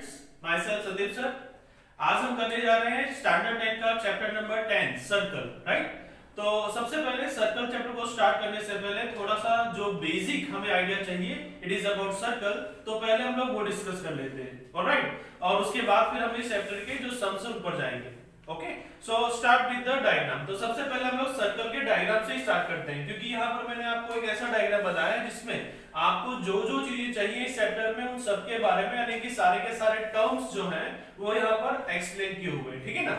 Students, my self Sandeep sir. आज हम करने जा रहे हैं स्टैंडर्ड 10 का चैप्टर नंबर 10 सर्कल, राइट। तो सबसे पहले सर्कल चैप्टर को स्टार्ट करने से पहले थोड़ा सा जो बेसिक हमें आइडिया चाहिए, इट इज अबाउट सर्कल, तो पहले हम लोग वो डिस्कस कर लेते हैं, ऑलराइट। और उसके बाद फिर हम इस चैप्टर के जो सम्स है ऊपर जाएंगे। Okay, so start with the diagram. तो सबसे पहले हम लोग सर्कल के डायग्राम से ही स्टार्ट करते हैं, क्योंकि यहाँ पर मैंने आपको एक ऐसा डायग्राम बताया है जिसमें आपको जो जो चीजें चाहिए इस चैप्टर में उन सब के बारे में, यानी कि सारे के सारे टर्म्स जो हैं वो यहाँ पर एक्सप्लेन किए हुए हैं, ठीक है ना।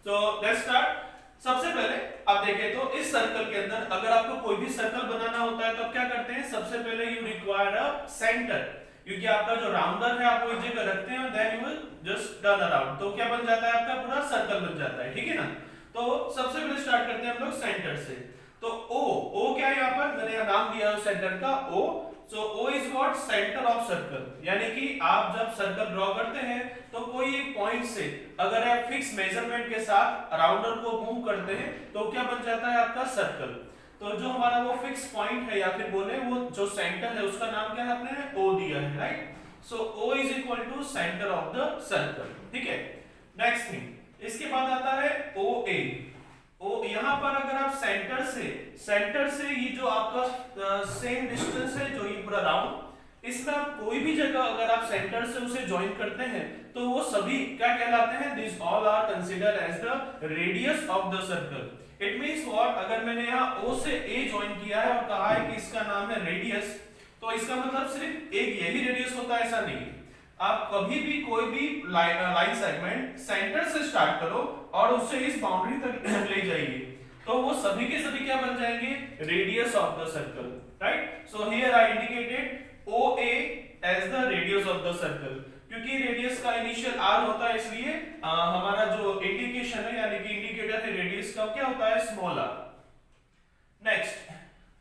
तो लेट्स स्टार्ट। सबसे पहले आप देखें तो इस सर्कल के अंदर अगर आपको कोई भी सर्कल बनाना होता है तो आप क्या करते हैं, सबसे पहले यू रिक्वायर अ सेंटर, क्योंकि आपका जो राउंडर है आप वो इस जगह रखते हैं, then you will just turn around, तो क्या बन जाता है, आपका पूरा सर्कल बन जाता है, ठीक है ना। तो सबसे पहले स्टार्ट करते हैं हम लोग सेंटर से। तो ओ क्या है, यहाँ पर मैंने यहाँ नाम दिया है सेंटर का O. So O is what, center of circle, यानी कि आप जब सर्कल ड्रॉ करते हैं तो कोई एक पॉइंट से अगर आप फिक्स मेजरमेंट के साथ राउंडर को मूव करते हैं तो क्या बन जाता है, आपका सर्कल। तो जो हमारा वो फिक्स पॉइंट है या फिर बोले वो जो सेंटर है उसका नाम क्या है, आपने ओ दिया है, right. So O is equal to centre of the circle, ठीक है। नेक्स्ट थिंग, इसके बाद आता है ओ ए। ओ यहां पर अगर आप सेंटर से ये जो आपका सेम डिस्टेंस है, जो ये पूरा राउंड, इसमें आप कोई भी जगह अगर आप सेंटर से उसे ज्वाइन करते हैं तो वो सभी क्या कहलाते हैं, this all are considered as the radius of the circle. It means what, अगर मैंने यहाँ ओ से ए ज्वाइन किया है और कहा है कि इसका नाम है रेडियस, तो इसका मतलब सिर्फ एक यही रेडियस होता है ऐसा नहीं। आप कभी भी कोई भी लाइन सेगमेंट सेंटर से स्टार्ट करो और उससे इस बाउंड्री तक ले जाइए तो वो सभी के सभी क्या बन जाएंगे, radius of the circle, right. So here I indicated O A as the radius of the circle, क्योंकि रेडियस का इनिशियल आर होता है, इसलिए हमारा जो इंडिकेशन है यानी कि इंडिकेटर है रेडियस का, क्या होता है, स्मॉल आर। नेक्स्ट,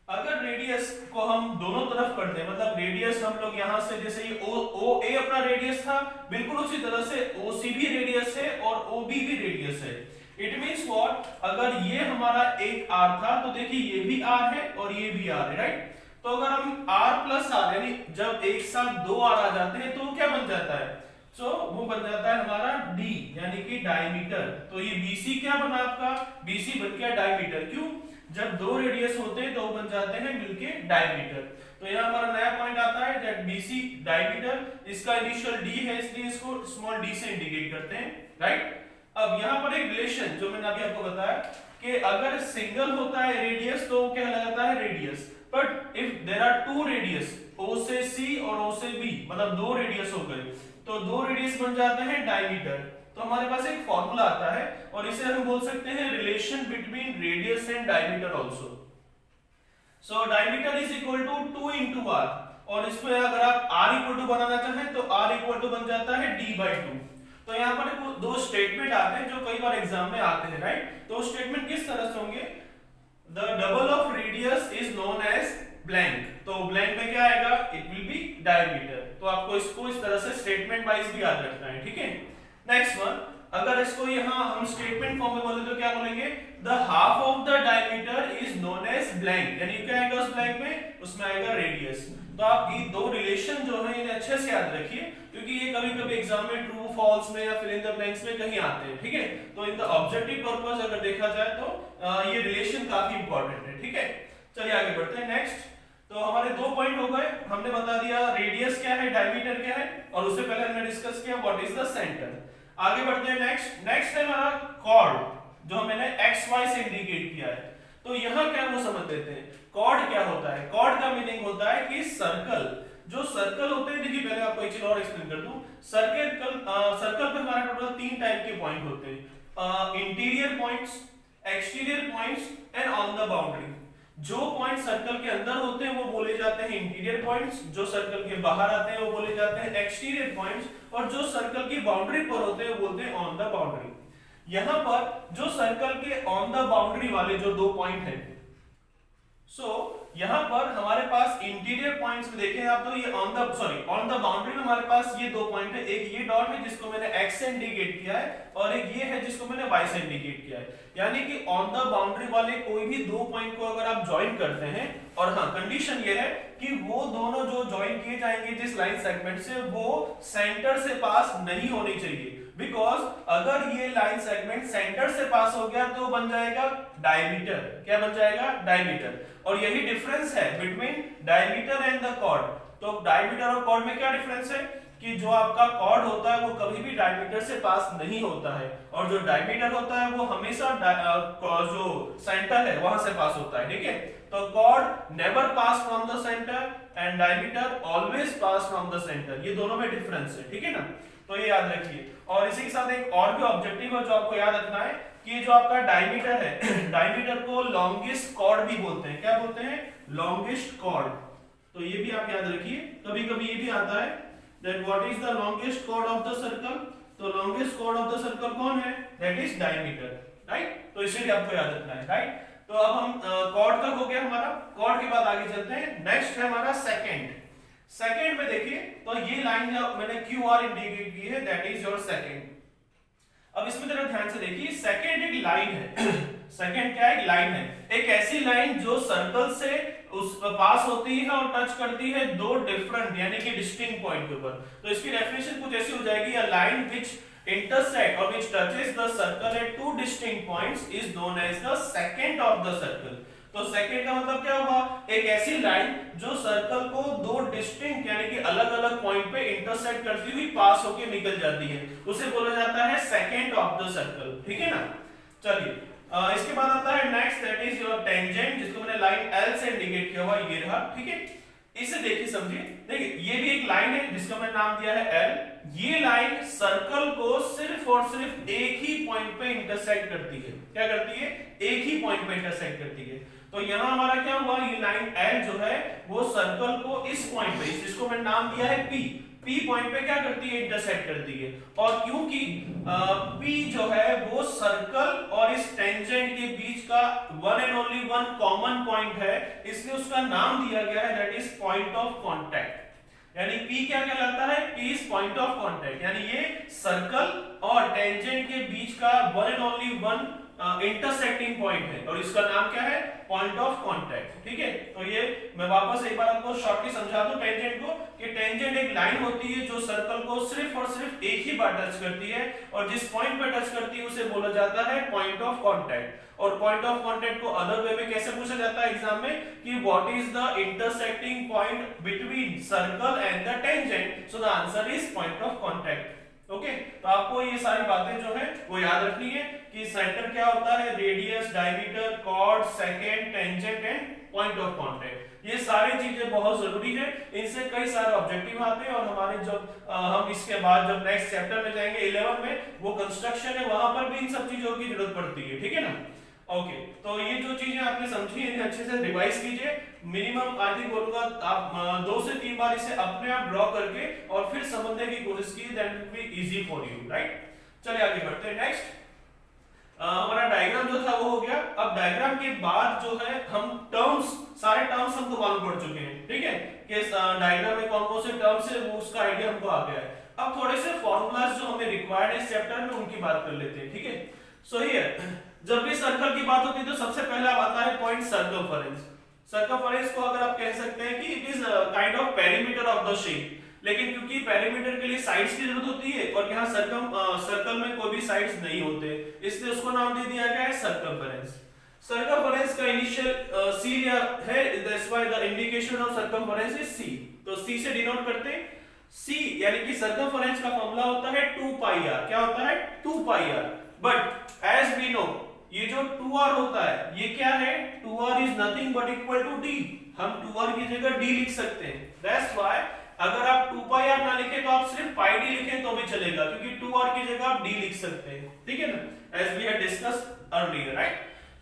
अगर रेडियस को हम दोनों तरफ कर दें, मतलब रेडियस हम लोग यहां से, जैसे ये ओ ए अपना रेडियस था, बिल्कुल उसी तरह से ओ सी भी रेडियस है और ओ बी भी रेडियस है। इट मींस व्हाट, अगर ये हमारा एक आर था तो देखिए ये भी आर है और ये भी आर है, राइट। तो अगर हम आर प्लस आर यानी जब एक साथ दो आर आ जाते हैं तो क्या बन जाता है, सो वो बन जाता है हमारा डी यानी कि डायमीटर। तो ये बीसी क्या बना आपका, बीसी बन गया डायमीटर। क्यों, जब दो रेडियस होते हैं तो बन जाते हैं मिलके डायमीटर। तो यहाँ हमारा नया पॉइंट आता है दैट बीसी डायमीटर, इसका इनिशियल डी है इसलिए इसको स्मॉल डी से इंडिकेट करते हैं, राइट। अब यहाँ पर एक रिलेशन जो मैंने अभी आपको बताया कि अगर सिंगल होता है रेडियस तो क्या कहलाता है, radius. But if there are two radius, O से सी और ओ से बी, मतलब दो रेडियस हो गए तो दो रेडियस बन जाते हैं डायमीटर। तो हमारे पास एक फॉर्मूला आता है और इसे हम बोल सकते हैं relation between radius and diameter also. So diameter is equal to 2 into r, और इसमें अगर आप r इक्वल टू बनाना चाहें तो r इक्वल टू बन जाता है d/2। तो यहाँ पर दो स्टेटमेंट आते हैं जो कई बार एग्जाम में आते हैं, राइट। तो स्टेटमेंट किस तरह से होंगे, the double of radius is known as blank. तो ब्लैंक में क्या आएगा, इट विल बी डायमीटर। तो आपको इसको इस तरह से स्टेटमेंट वाइज भी याद रखना है, ठीक है। नेक्स्ट वन, अगर इसको यहाँ हम स्टेटमेंट फॉर्म में बोले तो क्या बोलेंगे, the half of the diameter is known as blank, यानी क्या आएगा उस ब्लैंक में, उसमें आएगा रेडियस। तो आप ये दो रिलेशन जो है इन्हें अच्छे से याद रखिए, क्योंकि ये कभी-कभी एग्जाम में ट्रू फॉल्स में या फिल इन द ब्लैंक्स में कहीं आते हैं, ठीक है। तो इन द ऑब्जेक्टिव पर्पस अगर देखा जाए तो ये रिलेशन काफी इंपॉर्टेंट है, ठीक है। चलिए आगे बढ़ते हैं। नेक्स्ट, तो हमारे दो पॉइंट हो गए, हमने बता दिया रेडियस क्या है, डायमीटर क्या है, और उससे पहले हमने डिस्कस किया व्हाट इज द सेंटर। आगे बढ़ते हैं। नेक्स्ट है हमारा कॉर्ड, जो मैंने एक्स वाई से इंडिकेट किया है। तो यहाँ क्या वो समझ लेते हैं, कॉर्ड क्या होता है। कॉर्ड का मीनिंग होता है कि सर्कल, जो सर्कल होते हैं, देखिए पहले आपको एक चीज और एक्सप्लेन कर दूं। सर्कल पे हमारे टोटल 3 टाइप के पॉइंट होते हैं, interior points, exterior points and on the boundary. जो पॉइंट सर्कल के अंदर होते हैं वो बोले जाते हैं इंटीरियर पॉइंट्स, जो सर्कल के बाहर आते हैं वो बोले जाते हैं एक्सटीरियर पॉइंट्स, और जो सर्कल की बाउंड्री पर होते हैं वो बोलते हैं ऑन द बाउंड्री। यहां पर जो सर्कल के ऑन द बाउंड्री वाले जो दो पॉइंट हैं, यहां पर हमारे पास इंटीरियर पॉइंट्स में देखें आप तो ये ऑन द बाउंड्री में हमारे पास ये दो पॉइंट है, एक ये डॉट है जिसको मैंने x से इंडिकेट किया है और एक ये है जिसको मैंने y से इंडिकेट किया है। यानी कि ऑन द बाउंड्री वाले कोई भी दो पॉइंट को अगर आप ज्वाइन करते हैं और हाँ कंडीशन ये है कि वो दोनों जो ज्वाइन किए जाएंगे जिस लाइन सेगमेंट से वो सेंटर से पास नहीं होनी चाहिए, बिकॉज अगर ये लाइन सेगमेंट सेंटर से पास हो गया तो बन जाएगा डायमीटर। क्या बन जाएगा? डायमीटर। और यही डिफरेंस है between diameter and the chord. तो डायमीटर और कॉर्ड में क्या डिफरेंस है कि जो आपका कॉर्ड होता है वो कभी भी डायमीटर से पास नहीं होता है, और जो डायमीटर होता है वो हमेशा जो सेंटर है वहां से पास होता है। ठीक है, तो chord never pass from the centre and diameter always pass from the centre. ये दोनों में डिफरेंस है। ठीक है ना, तो ये याद रखिए। और इसी के साथ एक और भी ऑब्जेक्टिव है जो आपको याद रखना है कि जो आपका डायमीटर है डायमीटर को लॉन्गेस्ट कॉर्ड भी बोलते हैं। क्या बोलते हैं? Longest chord. तो ये भी आप याद रखिए। कभी कभी ये भी आता है that what is the longest chord of the circle। तो longest chord of the circle कौन है? that is diameter, right? तो इसीलिए आपको याद रखना है, right? तो अब हम chord तक हो गया हमारा। chord के बाद आगे चलते हैं। नेक्स्ट है हमारा सेकंड। सेकंड में देखिए तो ये लाइन जो मैंने QR इंडिकेट की है that is your second। अब इसमें जरा ध्यान से देखिए, सेकंड एक लाइन है सेकंड क्या है? एक लाइन है, एक ऐसी लाइन जो सर्कल से उस पास होती है और टच करती है दो डिफरेंट यानी कि डिस्टिंक्ट पॉइंट के ऊपर। तो इसकी डेफिनेशन कुछ ऐसी हो जाएगी, a line which intersect or which touches the circle at two distinct points is known as the secant of the circle। तो सेकंड का मतलब क्या हुआ? एक ऐसी लाइन जो सर्कल को दो डिस्टिंक्ट यानी कि अलग अलग पॉइंट पे इंटरसेक्ट करती हुई पास होके निकल जाती है, उसे बोला जाता है सेकंड ऑफ द सर्कल। ठीक है ना, चलिए इसके बाद आता है next that is your tangent, जिसको मैंने लाइन L से इंडिकेट किया हुआ, ये रहा। ठीक है, इसे देखिए समझिए। देखिए ये भी एक लाइन है जिसका मैंने नाम दिया है L। ये लाइन सर्कल को सिर्फ और सिर्फ एक ही पॉइंट पे इंटरसेक्ट करती है। क्या करती है? एक ही पॉइंट पे इंटरसेक्ट करती है। तो यहां हमारा क्या हुआ? ये लाइन L जो है वो सर्कल को इस पॉइंट पे, जिसको मैंने नाम दिया है P पॉइंट पे क्या करती है? इंटरसेक्ट करती है। और क्योंकि P जो है वो सर्कल और इस टेंजेंट के बीच का one and only one common point है, इसलिए उसका नाम दिया गया है that is point of contact. यानी P क्या कहलाता है? P is point of contact, यानी ये सर्कल और टेंजेंट के बीच का one and only one intersecting point है, और इसका नाम क्या है? Point of contact. ठीक है, तो ये मैं वापस एक बार आपको शॉर्टली समझा दूं टेंजेंट को, कि टेंजेंट एक लाइन होती है जो सर्कल को सिर्फ और सिर्फ एक ही बार टच करती है, और जिस पॉइंट पे टच करती है उसे बोला जाता है पॉइंट ऑफ कांटेक्ट। और पॉइंट ऑफ कांटेक्ट को अदर वे में कैसे पूछा जाता है एग्जाम में कि what is the intersecting point between circle and the tangent, so the answer is point of contact. Okay, तो आपको ये सारी बातें जो है वो याद रखनी है कि सेंटर क्या होता है, radius, diameter, chord, secant, tangent and point of contact. ये सारी चीजें बहुत जरूरी है, इनसे कई सारे ऑब्जेक्टिव आते हैं। और हमारे जब हम इसके बाद जब नेक्स्ट चैप्टर में जाएंगे 11 में, वो कंस्ट्रक्शन है, वहां पर भी इन सब चीजों की जरूरत पड़ती है। ठीक है ना, ओके। तो ये जो चीजें आपने समझी इन्हें अच्छे से रिवाइज कीजिए। मिनिमम आई थिंक बोलूंगा आप 2 से 3 बार इसे अपने आप ड्रॉ करके और फिर समझने की कोशिश कीजिए, that will be easy for you, right. चलिए आगे बढ़ते हैं। नेक्स्ट हमारा डायग्राम जो था वो हो गया। अब डायग्राम के बाद जो है हम टर्म्स, सारे टर्म्स हमको मालूम पड़ चुके हैं। ठीक है, कि डायग्राम में कौन कौन से टर्म्स है वो उसका आइडिया हमको आ गया है। अब थोड़े से फॉर्मूलाज जो हमें रिक्वायर्ड है इस चैप्टर में उनकी बात कर लेते हैं। ठीक है, सो हियर जब भी सर्कल की बात होती है तो सबसे पहला आता है पॉइंट सर्कमफरेंस। सर्कमफरेंस को अगर आप कह सकते हैं कि it is kind of perimeter of the shape, लेकिन क्योंकि पेरीमीटर के लिए साइड्स की जरूरत होती है और यहाँ सर्कल में कोई भी साइड्स नहीं होते, इसलिए उसको नाम दे दिया गया है सर्कमफरेंस। सर्कमफरेंस का इनिशियल सी है, that's why the indication of circumference is C. तो सी से डिनोट करते हैं सी, यानी कि सर्कमफरेंस का फॉर्मूला होता है 2 पाई r। क्या होता है? 2 pi r। But as we know ये जो 2r होता है ये क्या है? 2r is nothing but equal to d। हम 2r की जगह d लिख सकते हैं। दैट्स व्हाई अगर आप 2 पाई r ना लिखें तो आप सिर्फ पाई d लिखें तो भी चलेगा, क्योंकि 2r की जगह आप d लिख सकते हैं। ठीक है ना, as we had discussed earlier, right.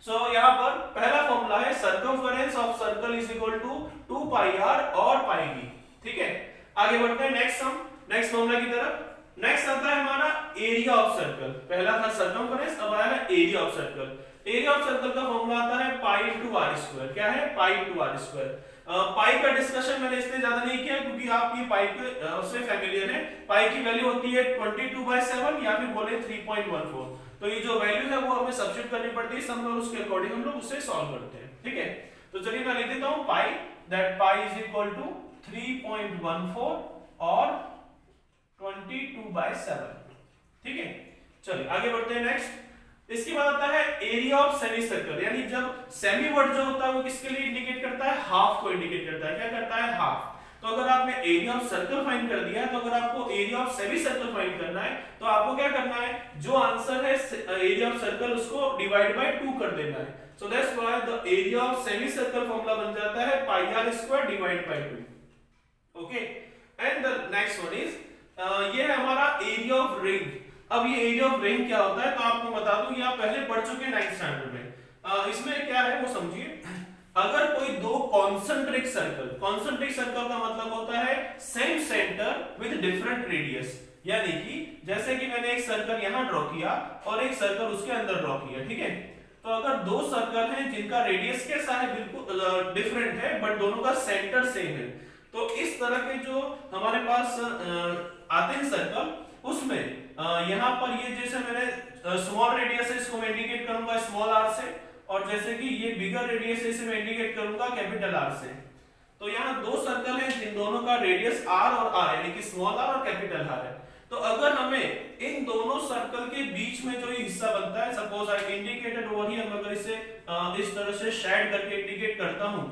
So यहाँ पर पहला फॉर्मूला है circumference of circle is equal to 2 pi r और पाई d। ठीक है, आगे बढ़ते हैं नेक्स्ट फॉर्मूला की तरफ। नेक्स्ट आता है हमारा एरिया ऑफ सर्कल। पहला था सर्कमफरेंस, अब आया है area of circle. Area of circle का फॉर्मूला आता है पाई इनटू आर स्क्वायर। क्या है? Pi into r square. Pi का डिस्कशन मैंने इसलिए ज्यादा नहीं किया क्योंकि आप ये पाई के उससे फैमिलियर हैं। पाई की वैल्यू होती है 22/7 या फिर बोले 3.14। तो ये जो वैल्यू है वो हमें सब्स्टिट्यूट करनी पड़ती है सम में, उसके अकॉर्डिंग हम लोग उससे सॉल्व करते हैं। ठीक है, तो चलिए मैं लिख देता हूं pi, that pi is equal to 3.14 और 22/7। ठीक है, चलिए आगे बढ़ते हैं नेक्स्ट। इसके बाद आता है एरिया ऑफ सेमी सर्कल, यानी जब सेमी वर्ड जो होता है वो किसके लिए इंडिकेट करता है, हाफ को इंडिकेट करता है। क्या करता है, हाफ। तो अगर आपने एरिया ऑफ सर्कल फाइंड कर दिया है, तो अगर आपको area of semi circle find करना है तो आपको क्या करना है, जो आंसर है एरिया ऑफ सर्कल उसको डिवाइड बाय 2 कर देना है। So that's why the area of semi circle formula बन जाता है pi r square divide by 2। Okay, and the next one is ये है हमारा एरिया ऑफ रिंग। अब ये एरिया ऑफ रिंग क्या होता है, तो आपको बता दूं, ये आप पहले पढ़ चुके हैं 9th स्टैंडर्ड में। इसमें क्या है वो समझिए। अगर कोई दो कॉन्सेंट्रिक सर्कल, कॉन्सेंट्रिक सर्कल का मतलब होता है same centre with different radius, यानी कि जैसे कि मैंने एक सर्कल यहां ड्रॉ किया और एक सर्कल उसके अंदर ड्रॉ किया, ठीक है। तो अगर दो सर्कल हैं जिनका रेडियस कैसा है, बिल्कुल डिफरेंट है, बट दोनों का सेंटर सेम है, तो इस तरह के जो हमारे पास आते हैं सर्कल, उसमें यहाँ पर ये जैसे मैंने स्मॉल रेडियस है, इसको मैं इंडिकेट करूंगा स्मॉल आर से, और जैसे कि ये बिगर रेडियस है, इसे मैं इंडिकेट करूंगा कैपिटल आर से। तो यहाँ दो सर्कल हैं जिन दोनों का रेडियस आर और आर, यानी कि स्मॉल आर और कैपिटल आर है। तो अगर हमें इन दोनों सर्कल के बीच में जो ये हिस्सा बनता है, suppose I indicated over here, मैं अगर इसे इस तरह से शेड करके इंडिकेट करता हूं,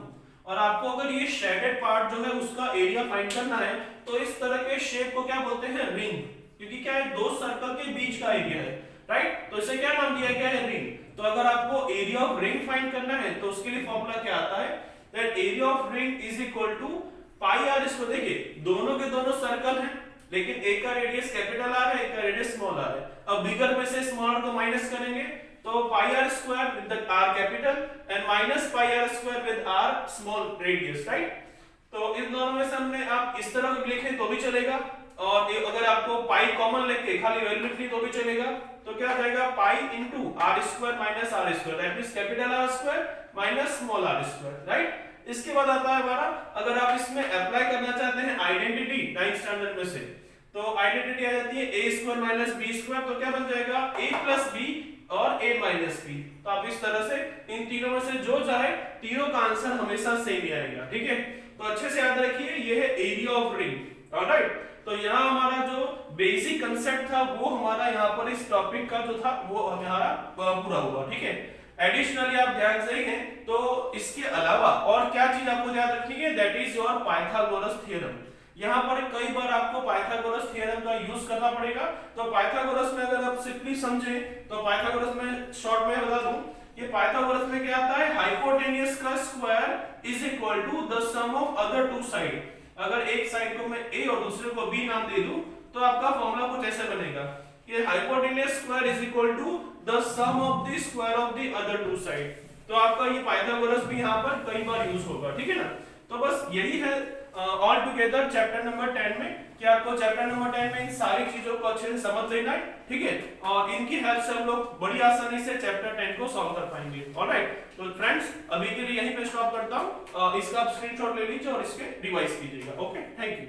और आपको अगर ये शेडेड पार्ट जो है उसका एरिया फाइंड करना है, तो इस तरह के शेप को क्या बोलते हैं, रिंग, क्योंकि क्या है, दो सर्कल के बीच का एरिया है, राइट। तो इसे क्या नाम दिया गया है, रिंग। तो अगर आपको एरिया ऑफ रिंग फाइंड करना है तो उसके लिए फॉर्मूला क्या आता है, that area of ring is equal to pi r. इसको देखिए, दोनों के दोनों सर्कल हैं, लेकिन एक का रेडियस कैपिटल आर है, एक का रेडियस स्मॉल आर है। अब बिगर में से स्मॉल को माइनस करेंगे तो pi r square with the r capital and minus pi r square with r small radius, right. तो इन दोनों में से हमने आप इस तरह को लिखें तो भी चलेगा, और अगर आपको पाई कॉमन लेके खाली वैल्यू लिखनी तो भी चलेगा। तो क्या हो जाएगा, pi into r square minus r square, that means capital r square minus small r square, right. इसके बाद आता है हमारा, अगर आप इसमें अप्लाई करना चाहते हैं आइडेंटिटी 9th स्टैंडर्ड में से, तो आइडेंटिटी आ जाती है a square minus b square. तो क्या बन जाएगा, a प्लस b और a माइनस b। तो आप इस तरह से इन तीनों में से जो चाहे, तीनों का आंसर हमेशा सेम ही आएगा, ठीक है। तो अच्छे से याद रखिए, ये है एरिया ऑफ रिंग, ऑलराइट। तो यहाँ हमारा जो बेसिक कंसेप्ट था वो हमारा यहाँ पर इस टॉपिक का जो था वो हमारा पूरा हुआ, ठीक है। एडिशनली आप ध्यान से हैं, तो इसके अलावा और क्या चीज आपको याद रखनी है, that is your Pythagoras theorem. यहाँ पर कई बार आपको पाइथागोरस थ्योरम का यूज करना पड़ेगा। तो पाइथागोरस में अगर आप सिंपली समझे तो पाइथागोरस में शॉर्ट में बता दूं, ये पाइथागोरस में क्या आता है, हाइपोटेन्यूज का square is equal to the sum of other two side. अगर एक साइड को मैं a और दूसरे को b नाम दे दूं, तो आपका फॉर्मूला कुछ ऐसे बनेगा कि hypotenuse square is equal to the sum of the square of the other two side. तो आपका ये पाइथागोरस भी यहाँ पर कई बार यूज होगा, ठीक है ना। तो बस यही है ऑल टुगेदर चैप्टर नंबर 10 में, कि आपको चैप्टर नंबर 10 में इन सारी चीजों को अच्छे से समझ लेना है, ठीक है। और इनकी हेल्प से हम लोग बड़ी आसानी से चैप्टर 10 को सॉल्व कर पाएंगे, ऑलराइट। तो फ्रेंड्स अभी के लिए यहीं पे स्टॉप करता हूँ, इसका आप स्क्रीनशॉट ले लीजिए और इसके रिवाइज कीजिएगा। Okay, thank you.